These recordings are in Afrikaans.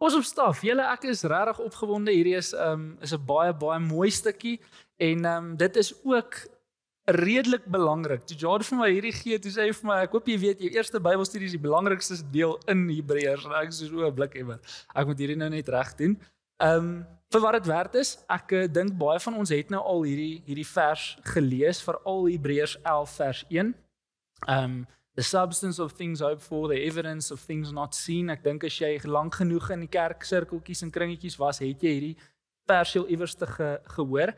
Ons op staf, julle ek is regtig opgewonde. Hierdie is 'n baie mooi stukkie en dit is ook redelik belangrik. Toe Jade vir my hierdie gee, toe sê hy vir my, ek hoop jy weet, jou eerste Bybelstudie is die belangrikste deel in Hebreërs. En ek is so blikemmer. Ek moet hierdie nou net reg doen. Vir wat dit werd is, ek dink baie van ons het nou al hierdie vers gelees, veral Hebreërs 11 vers 1. The substance of things hoped for, the evidence of things not seen. Ek dink as jy lank genoeg in die kerksirkeltjies en kringetjies was, het jy hierdie perseel iewers te gehoor.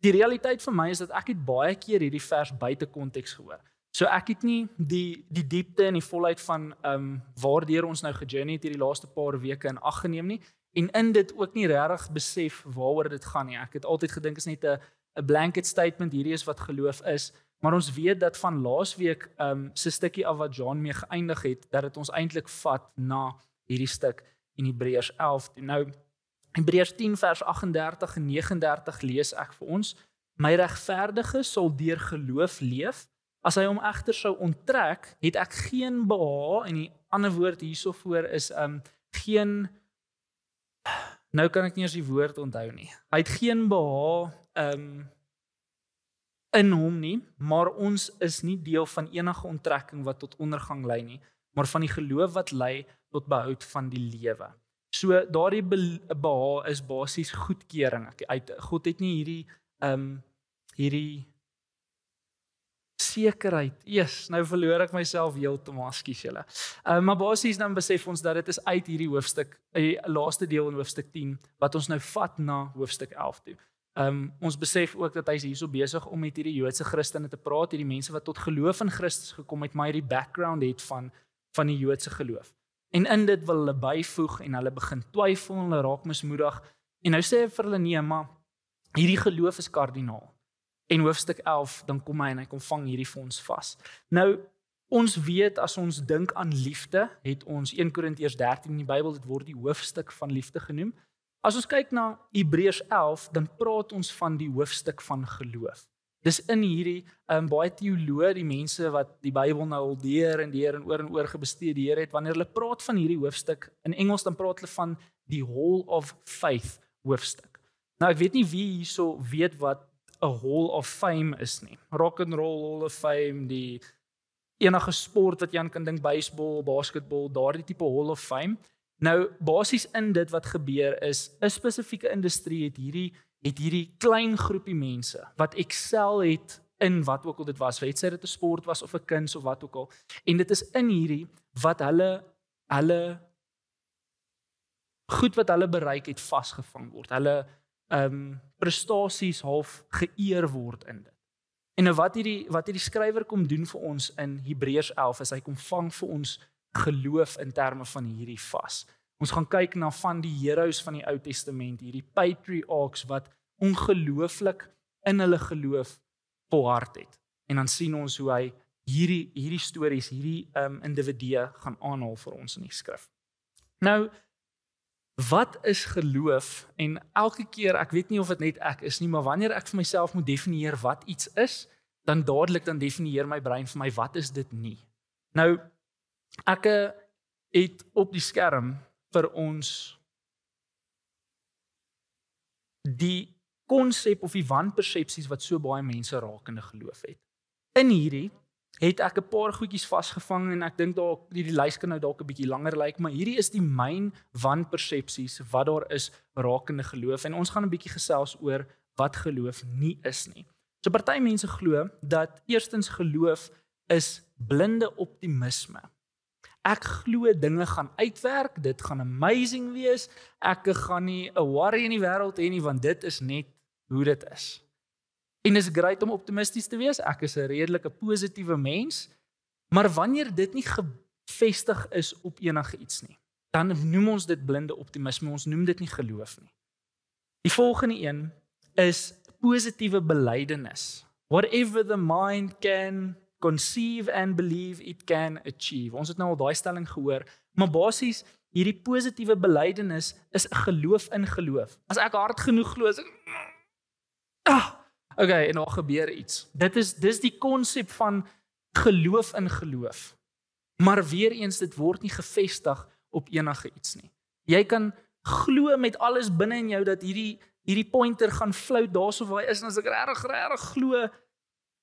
Die realiteit vir my is dat ek het baie keer hierdie vers buite konteks gehoor. So ek het nie die diepte en die volheid van waardeur ons nou gejourney het hierdie laaste paar weke in ag geneem nie, en in dit ook nie regtig besef waaroor dit gaan nie. Ek het altyd gedink is net 'n blanket statement, hierdie is wat geloof is. Maar ons weet dat van laasweek se stukkie af wat John mee geëindig het, dat dit ons eintlik vat na hierdie stuk in Hebreërs 11. Nou, Hebreërs 10 vers 38 en 39 lees ek vir ons: My regverdige sal deur geloof leef, as hy hom egter sou onttrek, het ek geen behaag, en die ander woord hiersovoor is geen, nou kan ek nie eens die woord onthou nie. Hy het geen behaag in hom nie, maar ons is nie deel van enige onttrekking wat tot ondergang lei nie, maar van die geloof wat lei tot behoud van die lewe. So daardie behaag is basies goedkeuring. God het nie hierdie sekerheid. Nou verloor ek myself heeltemal, skus julle. Maar basies dan besef ons dat dit is uit hierdie hoofstuk, die laaste deel in hoofstuk 10, wat ons nou vat na hoofstuk 11 toe. Ons besef ook dat hy is hierso besig om met hierdie Joodse Christene te praat, hierdie mense wat tot geloof in Christus gekom het, maar hierdie background het van die Joodse geloof. En in dit wil hulle byvoeg en hulle begin twyfel, hulle raak mismoedig. En nou sê hy vir hulle nee, maar hierdie geloof is kardinaal. En hoofstuk 11, dan kom hy en hy kom vang hierdie vir ons vas. Nou, ons weet as ons dink aan liefde, het ons 1 Korintiërs 13 in die Bybel, dit word die hoofstuk van liefde genoem. As ons kyk na Hebreërs 11, dan praat ons van die hoofstuk van geloof. Dis in hierdie baie teoloë, die mense wat die Bybel nou al deur en oor gebestudeer het, wanneer hulle praat van hierdie hoofstuk, in Engels dan praat hulle van die Hall of Faith hoofstuk. Nou ek weet nie wie hierso weet wat 'n Hall of Fame is nie. Rock and Roll Hall of Fame, die enige sport wat jy aan kan dink, baseball, basketball, daardie tipe Hall of Fame. Nou, basies in dit wat gebeur is, 'n spesifieke industrie het hierdie klein groepie mense, wat excel het in wat ook al dit was, weet sy dit 'n sport was of 'n kuns of wat ook al, en dit is in hierdie, wat hulle goed wat hulle bereik het, vasgevang word, hulle prestasies half geëer word in dit. En nou wat hierdie skrywer kom doen vir ons in Hebreërs 11, is hy kom vang vir ons geloof in terme van hierdie vas. Ons gaan kyk na van die heroes van die Ou Testament, hierdie patriarchs wat ongelooflik in hulle geloof volhard het. En dan sien ons hoe hy hierdie stories, hierdie individue gaan aanhaal vir ons in die skrif. Nou, wat is geloof? En elke keer, ek weet nie of dit net ek is nie, maar wanneer ek vir myself moet definieer wat iets is, dan dadelik dan definieer my brein vir my, wat is dit nie? Nou, ek het op die skerm vir ons die konsep of die wanpersepsies wat so baie mense rakende geloof het. In hierdie het ek 'n paar goedjies vasgevang en ek dink die lys kan nou dalk 'n bietjie langer lyk, maar hierdie is die myn wanpersepsies wat daar is rakende geloof, en ons gaan 'n bietjie gesels oor wat geloof nie is nie. So party mense glo dat eerstens geloof is blinde optimisme. Ek glo dinge gaan uitwerk, dit gaan amazing wees, ek gaan nie 'n worry in die wêreld hê nie, want dit is net hoe dit is. En is great om optimisties te wees, ek is 'n redelike positiewe mens, maar wanneer dit nie gevestig is op enige iets nie, dan noem ons dit blinde optimisme, ons noem dit nie geloof nie. Die volgende een is positiewe belydenis. Whatever the mind can conceive and believe it can achieve. Ons het nou al daai stelling gehoor, maar basies hierdie positiewe belydenis is 'n geloof in geloof. As ek hard genoeg glo, as ek okay, en daar gebeur iets. Dis die konsep van geloof in geloof. Maar weer eens, dit word nie gevestig op enige iets nie. Jy kan glo met alles binne in jou dat hierdie pointer gaan flout daarso waar hy is, en as ek regtig glo,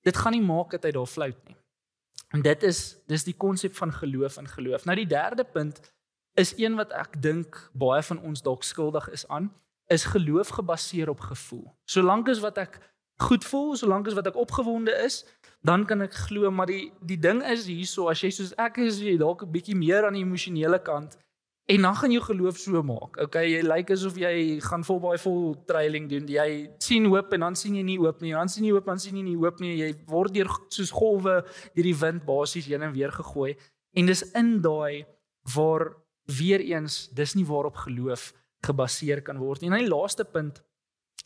dit gaan nie maak dat hy daar flout nie. En dis die konsep van geloof in geloof. Nou die derde punt is een wat ek dink baie van ons dalk skuldig is aan, is geloof gebaseer op gevoel. Solank as wat ek goed voel, solank as wat ek opgewonde is, dan kan ek glo, maar die ding is hierso, as jy soos ek is, jy dalk 'n bietjie meer aan die emosionele kant, en dan gaan jou geloof so maak. Okay, jy lyk asof jy gaan vol trailing doen. Jy sien hoop en dan sien jy nie hoop nie. Dan sien jy hoop, dan sien jy nie hoop nie. Jy word deur soos golwe deur die wind basies heen en weer gegooi. En dis in daai waar weer eens dis nie waarop geloof gebaseer kan word nie. En die laaste punt,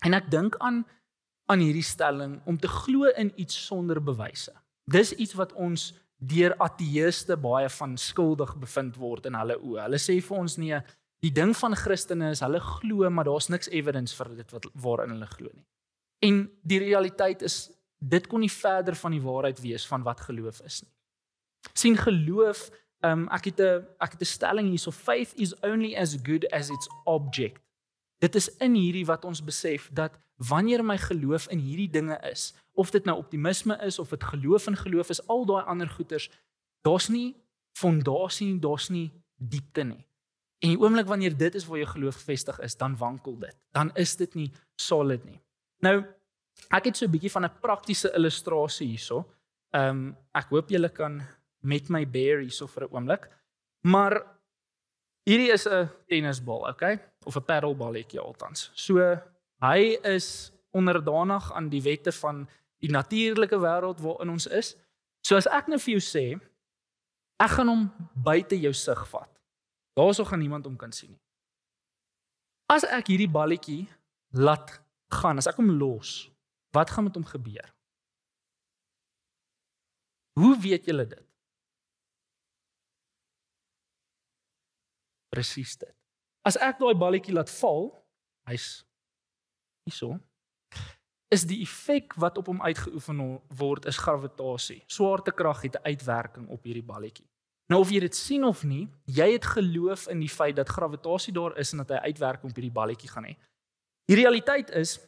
en ek dink aan hierdie stelling om te glo in iets sonder bewyse. Dis iets wat ons deur ateëste baie van skuldig bevind word in hulle oë. Hulle sê vir ons nee, die ding van Christene is hulle glo, maar daar's niks evidence vir dit waarin hulle glo nie. En die realiteit is, dit kon nie verder van die waarheid wees van wat geloof is nie. Sien geloof, ek het 'n stelling hierso, faith is only as good as its object. Dit is in hierdie wat ons besef dat wanneer my geloof in hierdie dinge is, of dit nou optimisme is, of dit geloof in geloof is, al daai ander goeters, daar's nie fondasie nie, daar's nie diepte nie. En die oomblik wanneer dit is waar jou geloof gefestig is, dan wankel dit. Dan is dit nie solid nie. Nou, ek het so 'n bietjie van 'n praktiese illustrasie hierso. Ek hoop julle kan met my bear hierso vir 'n oomblik. Maar hierdie is 'n tennisbal, okay? Of 'n paddleballetjie altans. So hy is onderdanig aan die wette van die natuurlike wêreld waarin ons is. So as ek nou vir jou sê, ek gaan hom buite jou sig vat. Daarso gaan niemand hom kan sien nie. As ek hierdie balletjie laat gaan, as ek hom los, wat gaan met hom gebeur? Hoe weet julle dit? Presies dit. As ek daai balletjie laat val, hy's hierso, is die effek wat op hom uitgeoefen word is gravitasie. Swaartekrag het 'n uitwerking op hierdie balletjie. Nou of jy dit sien of nie, jy het geloof in die feit dat gravitasie daar is en dat hy uitwerking op hierdie balletjie gaan hê. Die realiteit is,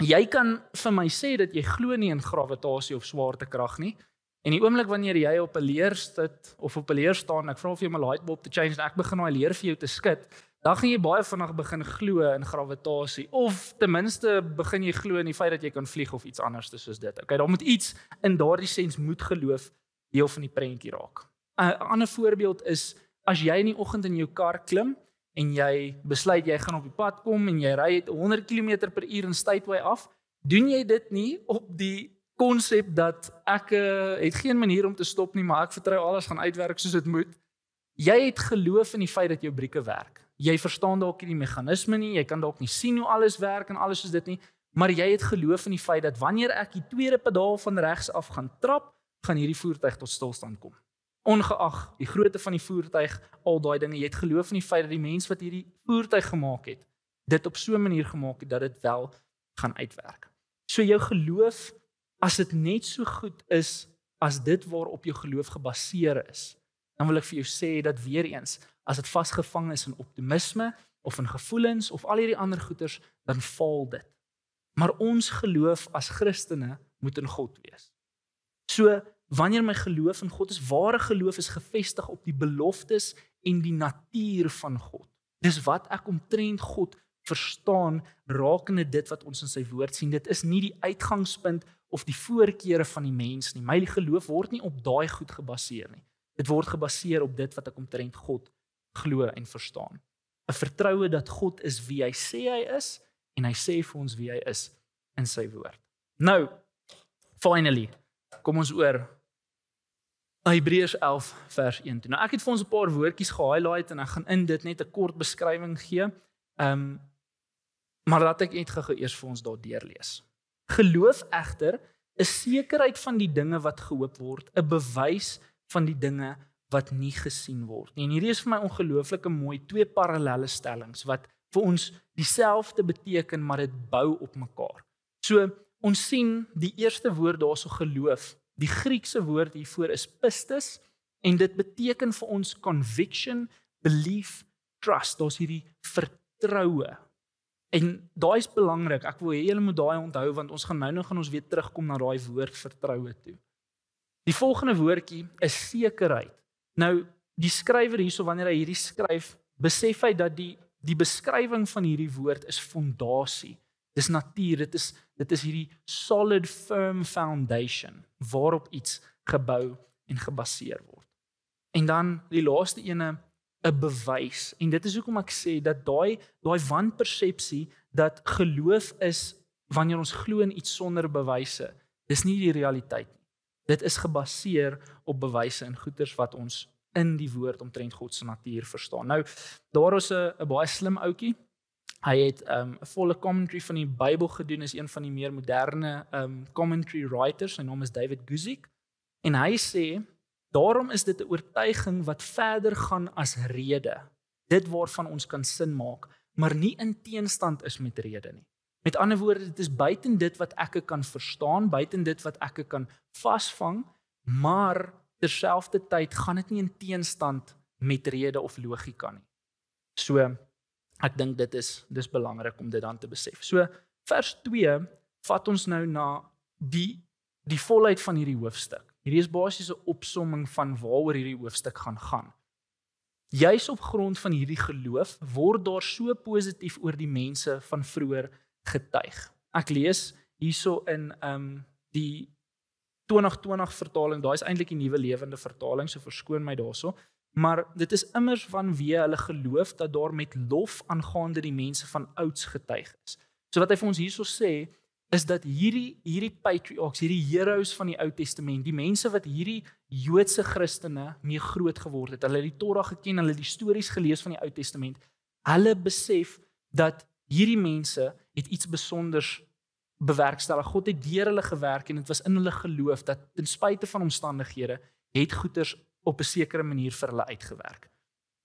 jy kan vir my sê dat jy glo nie in gravitasie of swaartekrag nie, en die oomblik wanneer jy op 'n leer sit of op 'n leer staan, ek vra of jy my lightbulb te change en ek begin daai leer vir jou te skud, dan gaan jy baie vinnig begin glo in gravitasie, of ten minste begin jy glo in die feit dat jy kan vlieg of iets anders soos dit. Okay, daar moet iets in daardie sens moet geloof deel van die prentjie raak. 'n Ander voorbeeld is, as jy in die oggend in jou kar klim en jy besluit jy gaan op die pad kom en jy ry 100 km/h in Stateway af, doen jy dit nie op die konsep dat ek het geen manier om te stop nie, maar ek vertrou alles gaan uitwerk soos dit moet. Jy het geloof in die feit dat jou brieke werk. Jy verstaan dalk nie die meganisme nie, jy kan dalk nie sien hoe alles werk en alles soos dit nie, maar jy het geloof in die feit dat wanneer ek die tweede pedaal van regs af gaan trap, gaan hierdie voertuig tot stilstand kom. Ongeag die grootte van die voertuig, al daai dinge, jy het geloof in die feit dat die mens wat hierdie voertuig gemaak het, dit op so 'n manier gemaak het dat dit wel gaan uitwerk. So jou geloof, as dit net so goed is as dit waarop jou geloof gebaseer is, dan wil ek vir jou sê dat weer eens, as dit vasgevang is in optimisme of in gevoelens of al hierdie ander goeters, dan val dit. Maar ons geloof as Christene moet in God wees. So wanneer my geloof in God is, ware geloof is gefestig op die beloftes en die natuur van God. Dis wat ek omtrent God verstaan, rakende dit wat ons in sy woord sien. Dit is nie die uitgangspunt of die voorkeure van die mens nie. My geloof word nie op daai goed gebaseer nie. Dit word gebaseer op dit wat ek omtrent God glo en verstaan. 'n Vertroue dat God is wie hy sê hy is, en hy sê vir ons wie hy is in sy woord. Nou, finally, kom ons oor Hebreërs 11 vers 1 toe. Nou ek het vir ons 'n paar woordjies gehighlight en ek gaan in dit net 'n kort beskrywing gee. Maar laat ek net gou eers vir ons daar deurlees. Geloof egter is sekerheid van die dinge wat gehoop word, 'n bewys van die dinge wat nie gesien word nie. En hierdie is vir my ongelooflike mooi, twee parallelle stellings wat vir ons dieselfde beteken, maar dit bou op mekaar. So, ons sien die eerste woord daarso geloof. Die Griekse woord hiervoor is pistis en dit beteken vir ons conviction, belief, trust, daar's hierdie vertroue. En daai is belangrik. Ek wil hê julle moet daai onthou want ons gaan gaan ons weer terugkom na daai woord vertroue toe. Die volgende woordjie is sekerheid. Nou, die skrywer hierso wanneer hy hierdie skryf, besef hy dat die beskrywing van hierdie woord is fondasie. Dis natuur, dit is hierdie solid firm foundation waarop iets gebou en gebaseer word. En dan die laaste ene, 'n bewys. En dit is hoekom ek sê dat daai wanpersepsie dat geloof is wanneer ons glo in iets sonder bewyse, dis nie die realiteit nie. Dit is gebaseer op bewyse en goeders wat ons in die woord omtrent God se natuur verstaan. Nou, daar is 'n baie slim ouetjie. Hy het 'n volle commentary van die Bybel gedoen, is een van die meer moderne commentary writers. Sy naam is David Guzik. En hy sê, daarom is dit 'n oortuiging wat verder gaan as rede. Dit waarvan ons kan sin maak, maar nie in teenstand is met rede nie. Met ander woorde, dit is buiten dit wat ek kan verstaan, buiten dit wat ek kan vasvang, maar terselfdertyd gaan dit nie in teenstand met rede of logika nie. So, ek dink dis belangrik om dit dan te besef. So, vers 2 vat ons nou na die volheid van hierdie hoofstuk. Hierdie is basies 'n opsomming van waaroor hierdie hoofstuk gaan. Juis op grond van hierdie geloof word daar so positief oor die mense van vroeër getuig. Ek lees hierso in die 2020 vertaling, daai is eintlik die nuwe lewende vertaling, so verskoon my daarso, maar dit is immers vanweë hulle geloof dat daar met lof aangaande die mense van ouds getuig is. So wat hy vir ons hierso sê, is dat hierdie patriarchs, hierdie heroes van die Ou Testament, die mense wat hierdie Joodse Christene mee groot geword het, hulle die Torah geken, hulle die stories gelees van die Ou Testament, hulle besef dat hierdie mense het iets besonders bewerkstellig. God het deur hulle gewerk en dit was in hulle geloof dat ten spyte van omstandighede het goeders op 'n sekere manier vir hulle uitgewerk.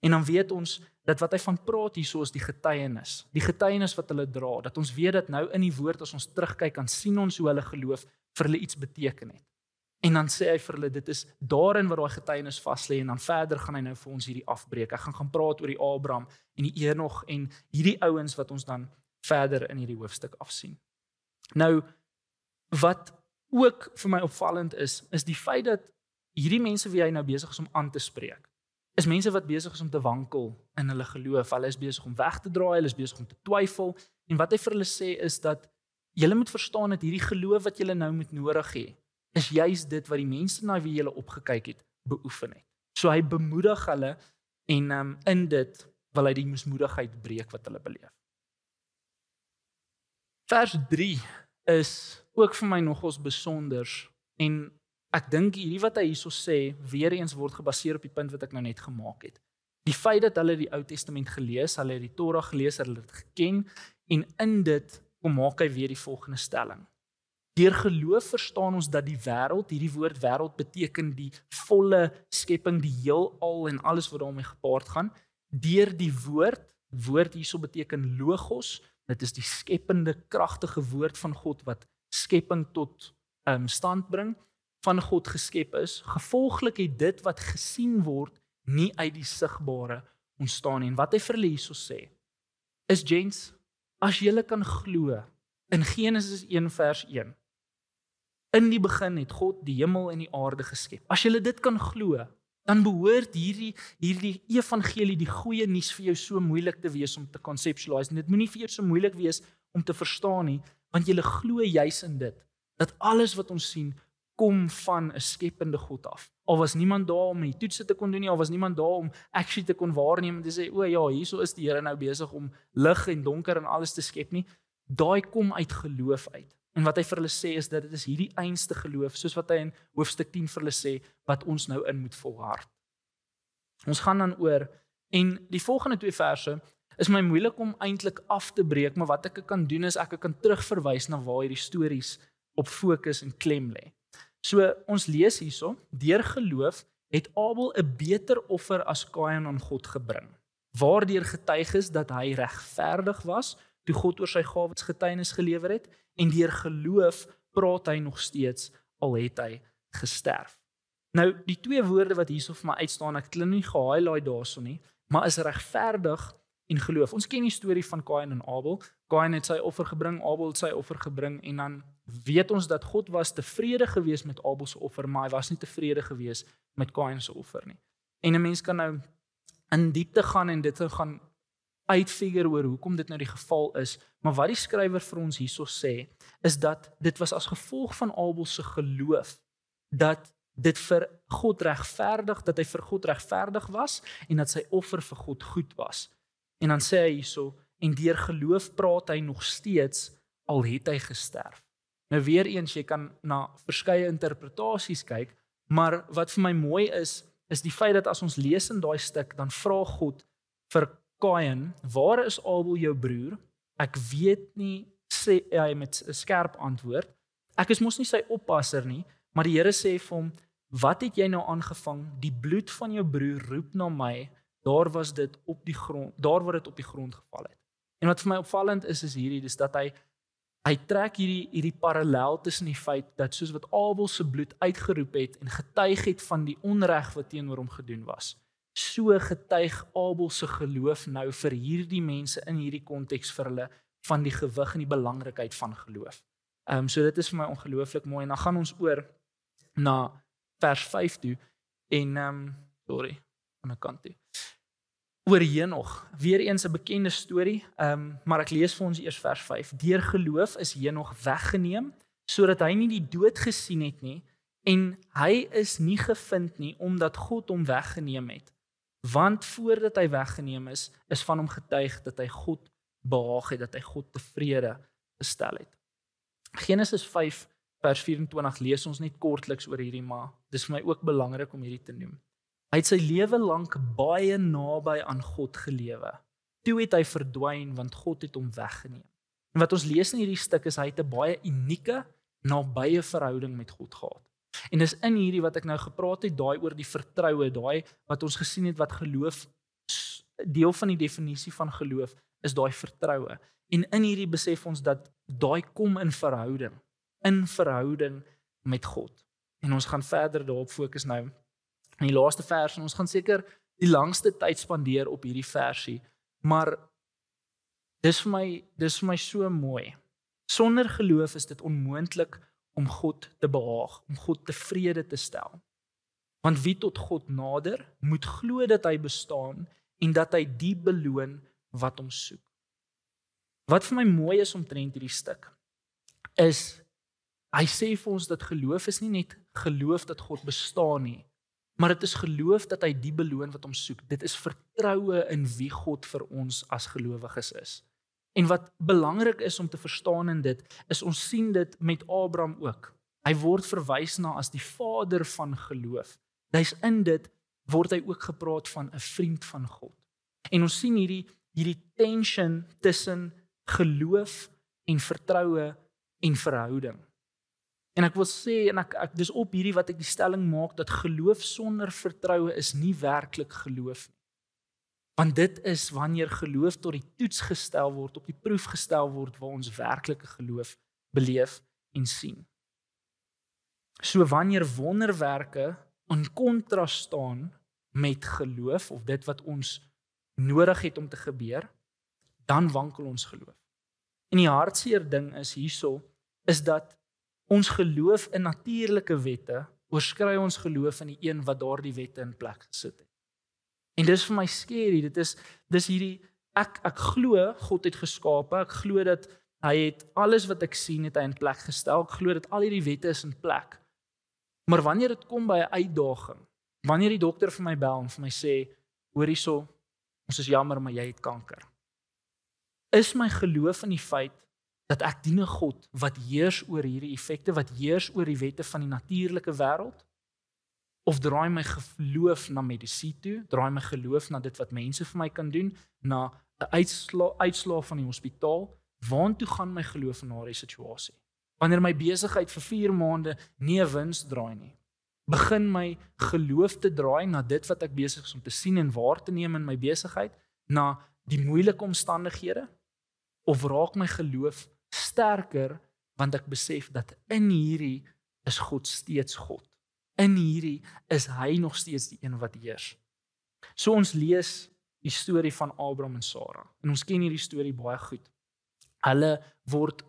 En dan weet ons dat wat hy van praat hierso is die getuienis wat hulle dra, dat ons weet dat nou in die woord as ons terugkyk kan sien ons hoe hulle geloof vir hulle iets beteken het. En dan sê hy vir hulle dit is daarin wat daai getuienis vas lê en dan verder gaan hy nou vir ons hierdie afbreek. Ek gaan praat oor die Abraham en die Enoch en hierdie ouens wat ons dan verder in hierdie hoofstuk afsien. Nou wat ook vir my opvallend is die feit dat hierdie mense wie hy nou besig is om aan te spreek, is mense wat besig is om te wankel in hulle geloof. Hulle is besig om weg te draai, hulle is besig om te twyfel. En wat hy vir hulle sê is dat julle moet verstaan dat hierdie geloof wat julle nou moet nodig hê, is juis dit wat die mense na wie julle opgekyk het, beoefen het. So hy bemoedig hulle en in dit wil hy die mismoedigheid breek wat hulle beleef. Vers 3 is ook vir my nogals besonders en ek dink hierdie wat hy hierso sê, weer eens word gebaseer op die punt wat ek nou net gemaak het. Die feit dat hulle die Ou Testament gelees, hulle het die Torah gelees, hulle het dit geken, en in dit kom maak hy weer die volgende stelling. Deur geloof verstaan ons dat die wêreld, hierdie woord wêreld beteken die volle skepping, die heelal en alles wat daarmee gepaard gaan, deur die woord hierso beteken logos, dit is die skepende, kragtige woord van God wat skepping tot stand bring, van God geskep is, gevolglik het dit wat gesien word nie uit die sigbare ontstaan nie. En wat hy vir hulle hierso sê, is gents, as julle kan glo, in Genesis 1 vers 1, in die begin het God die hemel en die aarde geskep. As julle dit kan glo, dan behoort hierdie evangelie, die goeie nuus vir jou so moeilik te wees om te conceptualize. En dit moenie vir jou so moeilik wees om te verstaan nie, want julle glo juis in dit, dat alles wat ons sien, kom van 'n skepende God af. Al was niemand daar om die toetse te kon doen nie, al was niemand daar om actually te kon waarneem en te sê, o ja, hierso is die Here nou besig om lig en donker en alles te skep nie. Daai kom uit geloof uit. En wat hy vir hulle sê is dat dit is hierdie einste geloof, soos wat hy in hoofstuk 10 vir hulle sê, wat ons nou in moet volhard. Ons gaan dan oor, en die volgende 2 verse is my moeilik om eintlik af te breek, maar wat ek kan doen is, ek kan terugverwys na waar hierdie stories op fokus en klem lê. So, ons lees hierso, deur geloof het Abel 'n beter offer as Kain aan God gebring, waardeur getuig is dat hy regverdig was, toe God oor sy gawes getuienis gelewer het, en deur geloof praat hy nog steeds, al het hy gesterf. Nou, die 2 woorde wat hierso vir my uitstaan, ek het hulle nie gehighlight daarso nie, maar is regverdig en geloof. Ons ken die storie van Kain en Abel. Kain het sy offer gebring, Abel het sy offer gebring en dan weet ons dat God was tevrede gewees met Abel se offer, maar hy was nie tevrede gewees met Kain se offer nie. En 'n mens kan nou in diepte gaan en dit gaan uitfigure oor hoekom dit nou die geval is, maar wat die skrywer vir ons hierso sê, is dat dit was as gevolg van Abel se geloof, dat dit vir God regverdig, dat hy vir God regverdig was, en dat sy offer vir God goed was. En dan sê hy hierso, en deur geloof praat hy nog steeds, al het hy gesterf. Nou weer eens, jy kan na verskeie interpretasies kyk, maar wat vir my mooi is die feit dat as ons lees in daai stuk, dan vra God vir Kain, waar is Abel jou broer? Ek weet nie, sê hy met 'n skerp antwoord. Ek is mos nie sy oppasser nie, maar die Here sê vir hom, wat het jy nou aangevang? Die bloed van jou broer roep na my, daar waar dit op die grond geval het. En wat vir my opvallend is hierdie, dis dat hy trek hierdie parallel tussen die feit dat soos wat Abel se bloed uitgeroep het en getuig het van die onreg wat teenoor hom gedoen was, so getuig Abel se geloof nou vir hierdie mense in hierdie konteks vir hulle van die gewig en die belangrikheid van geloof. So dit is vir my ongelooflik mooi, en dan gaan ons oor na vers 5 toe, en aan die kant toe. Oor Henog, weer eens 'n bekende storie, maar ek lees vir ons eers vers 5. Deur geloof is Henog weggeneem, sodat hy nie die dood gesien het nie, en hy is nie gevind nie, omdat God hom weggeneem het. Want voordat hy weggeneem is van hom getuig dat hy God behaag het, dat hy God tevrede gestel het. Genesis 5 vers 24 lees ons net kortliks oor hierdie, maar dis vir my ook belangrik om hierdie te noem. Hy het sy lewe lank baie naby aan God gelewe. Toe het hy verdwyn, want God het hom weggeneem. En wat ons lees in hierdie stuk is, hy het 'n baie unieke, nabye verhouding met God gehad. En dis in hierdie wat ek nou gepraat het, daai oor die vertroue, daai wat ons gesien het wat geloof, deel van die definisie van geloof, is daai vertroue. En in hierdie besef ons dat daai kom in verhouding met God. En ons gaan verder daarop fokus nou in die laaste vers, en ons gaan seker die langste tyd spandeer op hierdie versie, maar dis vir my so mooi. Sonder geloof is dit onmoontlik om God te behaag, om God tevrede te stel. Want wie tot God nader, moet glo dat hy bestaan en dat hy die beloon wat hom soek. Wat vir my mooi is omtrent hierdie stuk, is hy sê vir ons dat geloof is nie net geloof dat God bestaan nie, maar dit is geloof dat hy die beloon wat hom soek. Dit is vertroue in wie God vir ons as gelowiges is. En wat belangrik is om te verstaan in dit, is ons sien dit met Abraham ook. Hy word verwys na as die vader van geloof. Dis in dit word hy ook gepraat van 'n vriend van God. En ons sien hierdie tension tussen geloof en vertroue en verhouding. En ek wil sê, en ek dis op hierdie wat ek die stelling maak, dat geloof sonder vertroue is nie werklik geloof nie. Want dit is wanneer geloof tot die toets gestel word, op die proef gestel word, waar ons werklike geloof beleef en sien. So wanneer wonderwerke in kontras staan met geloof, of dit wat ons nodig het om te gebeur, dan wankel ons geloof. En die hartseer ding is hierso, is dat ons geloof in natuurlike wette oorskry ons geloof in die een wat daardie wette in plek gesit het. En dis vir my scary, dis hierdie, ek glo God het geskape, ek glo dat hy het alles wat ek sien het hy in plek gestel, ek glo dat al hierdie wette is in plek. Maar wanneer dit kom by 'n uitdaging, wanneer die dokter vir my bel en vir my sê, hoor hierso, ons is jammer, maar jy het kanker. Is my geloof in die feit dat ek dien 'n God wat heers oor hierdie effekte, wat heers oor die wette van die natuurlike wêreld? Of draai my geloof na medisyne toe, draai my geloof na dit wat mense vir my kan doen, na 'n uitslaa van die hospitaal? Waartoe gaan my geloof in daardie situasie? Wanneer my besigheid vir 4 maande nie 'n wins draai nie, begin my geloof te draai na dit wat ek besig is om te sien en waar te neem in my besigheid, na die moeilike omstandighede? Of raak my geloof sterker, want ek besef dat in hierdie is God steeds God. In hierdie is hy nog steeds die een wat heers. So ons lees die storie van Abraham en Sara. En ons ken hierdie storie baie goed. Hulle word,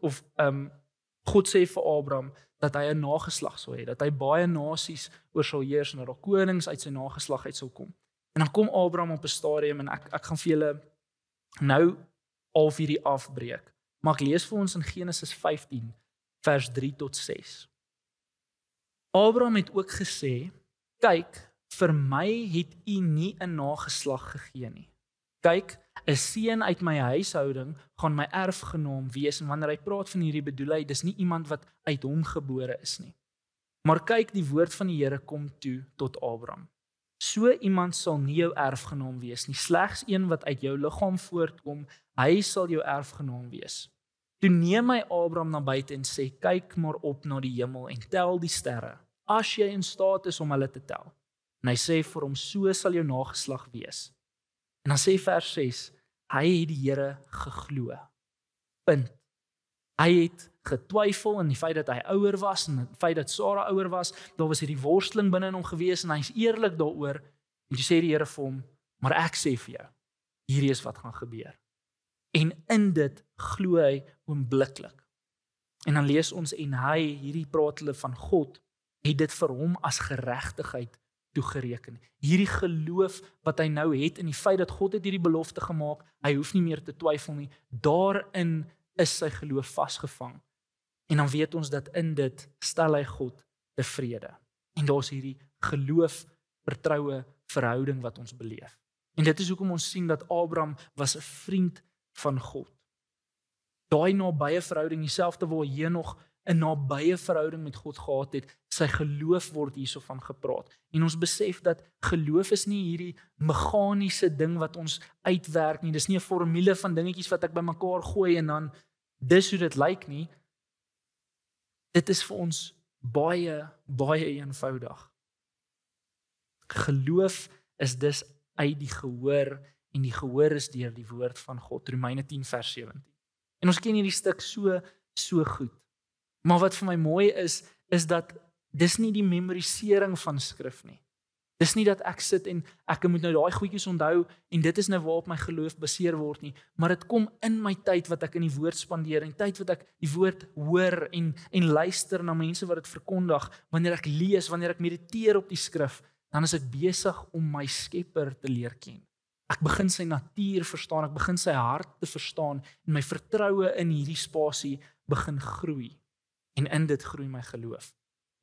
God sê vir Abraham, dat hy 'n nageslag sal hê, dat hy baie nasies oor sal heers, en dat daar konings uit sy nageslag uit sal kom. En dan kom Abraham op 'n stadium, en ek gaan vir julle nou al hierdie afbreek. Maar ek lees vir ons in Genesis 15, vers 3 tot 6. Abraham het ook gesê, kyk, vir my het u nie 'n nageslag gegee nie. Kyk, 'n seun uit my huishouding gaan my erfgenaam wees, en wanneer hy praat van hierdie bedoel hy, dis nie iemand wat uit hom gebore is nie. Maar kyk, die woord van die Here kom toe tot Abraham. So iemand sal nie jou erfgenaam wees nie, slegs een wat uit jou liggaam voortkom, hy sal jou erfgenaam wees. Toe neem hy Abraham na buite en sê, kyk maar op na die hemel en tel die sterre, as jy in staat is om hulle te tel. En hy sê vir hom, so sal jou nageslag wees. En dan sê vers 6, hy het die Here geglo. Punt. Hy het getwyfel in die feit dat hy ouer was, en die feit dat Sara ouer was, daar was hierdie worsteling binne in hom gewees, en hy is eerlik daaroor, en toe sê die Here vir hom, maar ek sê vir jou, hierdie is wat gaan gebeur. En in dit glo hy oombliklik. En dan lees ons, en hy, hierdie praat hulle van God, het dit vir hom as geregtigheid toegereken. Hierdie geloof wat hy nou het in die feit dat God het hierdie belofte gemaak, hy hoef nie meer te twyfel nie, daarin is sy geloof vasgevang. En dan weet ons dat in dit stel hy God tevrede. En daar's hierdie geloof, vertroue, verhouding wat ons beleef. En dit is hoekom ons sien dat Abraham was 'n vriend van God. Daai nabye verhouding, dieselfde waar Henog 'n nabye verhouding met God gehad het, sy geloof word hierso van gepraat. En ons besef dat geloof is nie hierdie meganiese ding wat ons uitwerk nie, dis nie 'n formule van dingetjies wat ek bymekaar gooi en dan dis hoe dit lyk nie. Dit is vir ons baie, baie eenvoudig. Geloof is dus uit die gehoor, en die gehoor is deur die woord van God, Romeine 10 vers 17. En ons ken hierdie stuk so goed. Maar wat vir my mooi is dat dis nie die memorisering van skrif nie. Dis nie dat ek sit en ek moet nou daai goedjies onthou en dit is nou waarop my geloof baseer word nie, maar dit kom in my tyd wat ek in die woord spandeer en tyd wat ek die woord hoor en luister na mense wat dit verkondig, wanneer ek lees, wanneer ek mediteer op die skrif, dan is ek besig om my Skepper te leer ken. Ek begin sy natuur verstaan, ek begin sy hart te verstaan en my vertroue in hierdie spasie begin groei. En in dit groei my geloof.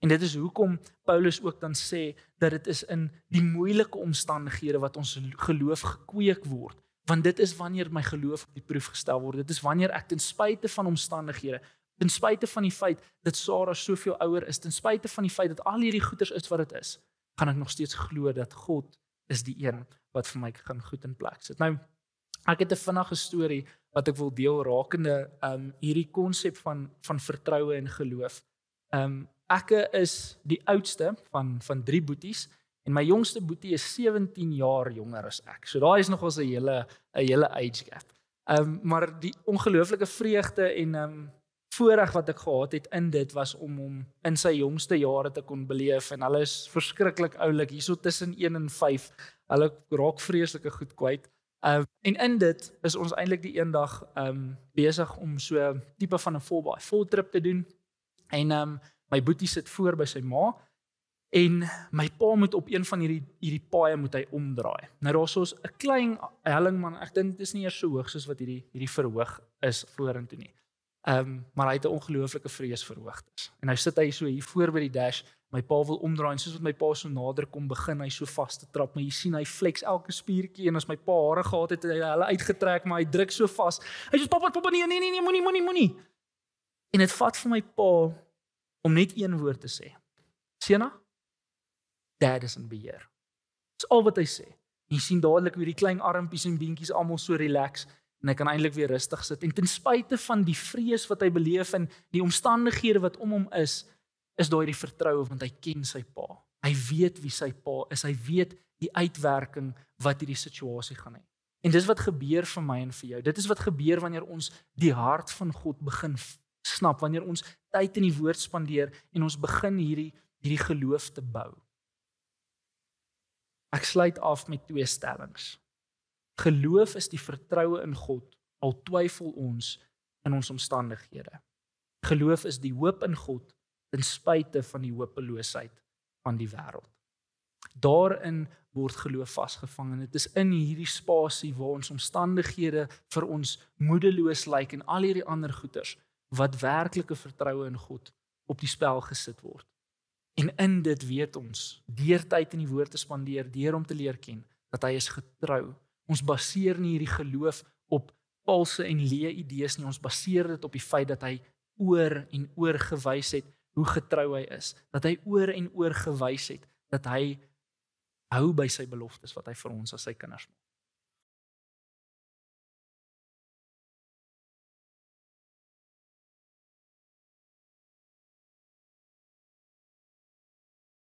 En dit is hoekom Paulus ook dan sê dat dit is in die moeilike omstandighede wat ons geloof gekweek word. Want dit is wanneer my geloof op die proef gestel word. Dit is wanneer ek ten spyte van omstandighede, ten spyte van die feit dat Sara soveel ouer is, ten spyte van die feit dat al hierdie goeders is wat dit is, gaan ek nog steeds glo dat God is die een wat vir my gaan goed in plek sit. Nou, ek het 'n vinnige storie wat ek wil deel rakende hierdie konsep van vertroue en geloof. Ek is die oudste van 3 boeties en my jongste boetie is 17 jaar jonger as ek. So daar is nogals 'n hele age gap. Maar die ongelooflike vreugde en voorreg wat ek gehad het in dit was om hom in sy jongste jare te kon beleef en hulle is verskriklik oulik, hierso tussen 1 en 5. Hulle raak vreeslike goed kwyt. En in dit is ons eintlik die eendag besig om so 'n tipe van 'n full trip te doen. En my boetie sit voor by sy ma en my pa moet op een van hierdie paaie moet hy omdraai. Nou daar's soos 'n klein helling, man, ek dink dit is nie eers so hoog soos wat hierdie verhoog is vorentoe nie. Maar hy het 'n ongelooflike vrees vir hoogtes. En nou sit hy so hier voor by die dash, my pa wil omdraai en soos wat my pa so nader kom, begin hy so vas te trap, maar jy sien hy flex elke spiertjie en as my pa hare gehad het, hy hulle uitgetrek, maar hy druk so vas. Hy sê pappa nee, moenie. En dit vat vir my pa om net een woord te sê. Sena, Dad is in beheer. Dis al wat hy sê. Jy sien dadelik hoe die klein armpies en beentjies almal so relax en hy kan eintlik weer rustig sit. En ten spyte van die vrees wat hy beleef en die omstandighede wat om hom is daar die vertroue want hy ken sy pa. Hy weet wie sy pa is. Hy weet die uitwerking wat hierdie situasie gaan hê. En dis wat gebeur vir my en vir jou. Dit is wat gebeur wanneer ons die hart van God begin snap, wanneer ons tyd in die woord spandeer en ons begin hierdie geloof te bou. Ek sluit af met 2 stellings. Geloof is die vertroue in God, al twyfel ons in ons omstandighede. Geloof is die hoop in God, ten spyte van die hopeloosheid van die wêreld. Daarin word geloof vasgevang en dit is in hierdie spasie waar ons omstandighede vir ons moedeloos lyk en al hierdie ander goeters wat werklike vertroue in God op die spel gesit word. En in dit weet ons, deur tyd in die woord te spandeer, deur om te leer ken, dat hy is getrou. Ons baseer nie hierdie geloof op valse en leë idees nie, ons baseer dit op die feit dat hy oor en oor gewys het hoe getrou hy is, dat hy oor en oor gewys het dat hy hou by sy beloftes wat hy vir ons as sy kinders maak.